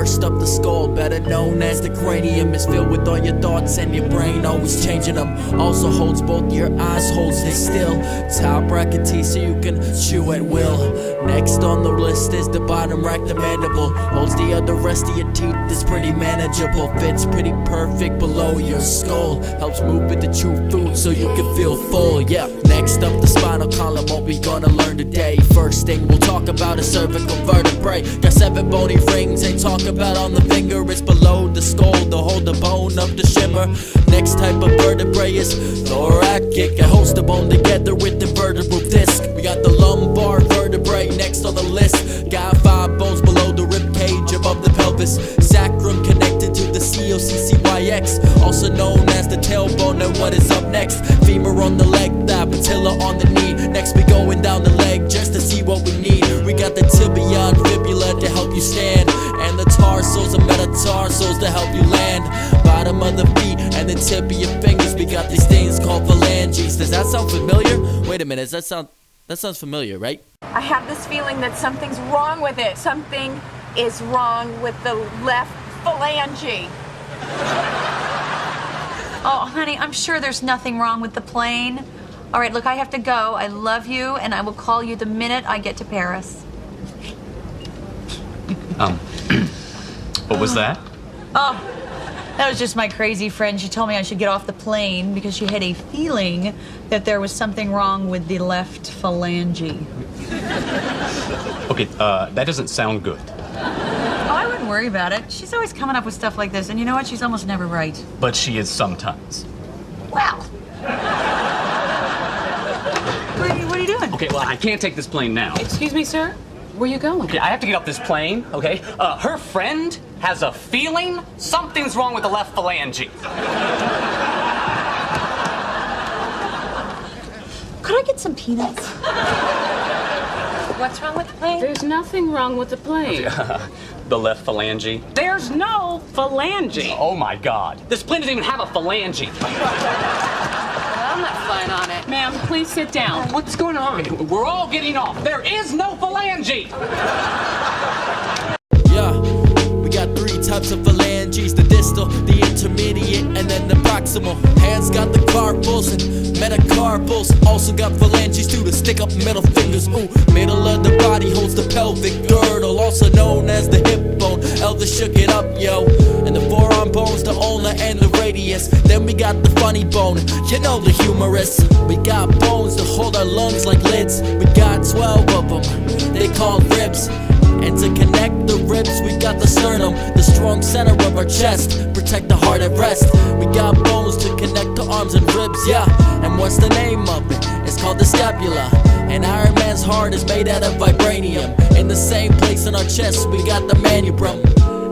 First up, the skull, better known as the cranium, is filled with all your thoughts and your brain always changing them. Also holds both your eyes, holds they still. Top bracket teeth so you can chew at will. Next on the list is the bottom rack, the mandible. Holds the other rest of your teeth, is pretty manageable. Fits pretty perfect below your skull. Helps move with the true food so you can feel full, yeah. Next up, the spinal column, what we gonna learn today. First thing we'll talk about is cervical vertebrae. Got 7 bony rings, ain't talk about on the finger. It's below the skull to hold the bone up the shimmer. Next type of vertebrae is thoracic. It holds the bone together with the vertebral disc. We got the lumbar vertebrae next on the list. Got 5 bones below the rib cage, above the pelvis. Sacrum connected to the coccyx, also known as the tailbone. And what is up next? Femur on the leg, thigh, patella on the knee. Next we going down the leg just to see what we need. We got the tibia and fibula to help you stand, and the tarsos and metatarsals to help you land. Bottom of the feet and the tip of your fingers, we got these things called phalanges. Does that sound familiar? Wait a minute, that sounds familiar, right? I have this feeling that something's wrong with it. Something is wrong with the left phalange. Oh, honey, I'm sure there's nothing wrong with the plane. All right, look, I have to go. I love you, and I will call you the minute I get to Paris. What was that? Oh, that was just my crazy friend. She told me I should get off the plane because she had a feeling that there was something wrong with the left phalange. Okay, that doesn't sound good. Oh, I wouldn't worry about it. She's always coming up with stuff like this, and you know what? She's almost never right. But she is sometimes. Well. What are you doing? Okay, well, I can't take this plane now. Excuse me, sir? Where you going? Okay, I have to get off this plane, okay? Her friend has a feeling something's wrong with the left phalange. Could I get some peanuts? What's wrong with the plane? There's nothing wrong with the plane. The left phalange. There's no phalange. Oh my God. This plane doesn't even have a phalange. I'm not flying on it. Ma'am, please sit down. What's going on? We're all getting off. There is no phalange. Yeah, we got 3 types of phalanges: the distal, the intermediate, and then the proximal. Hands got the carpals and metacarpals. Also got phalanges too, to stick up middle fingers. Ooh, middle of the body holds the pelvic girdle, also known as the hip bone. Elvis shook it up, yo. And the forearm bones, the ulna and the radius. Then we got the funny bone, you know, the humerus. We got bones to hold our lungs like lids. We got 12 of them, they called ribs. And to connect the ribs, we got the sternum, the strong center of our chest, protect the heart at rest. We got bones to connect the arms and ribs, yeah. And what's the name of it? It's called the scapula. And Iron Man's heart is made out of vibranium. In the same place in our chest, we got the manubrum.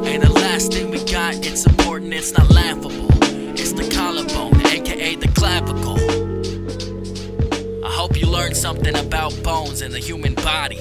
And the last thing we got, it's important, it's not laughable. It's the collarbone, aka the clavicle. I hope you learned something about bones in the human body.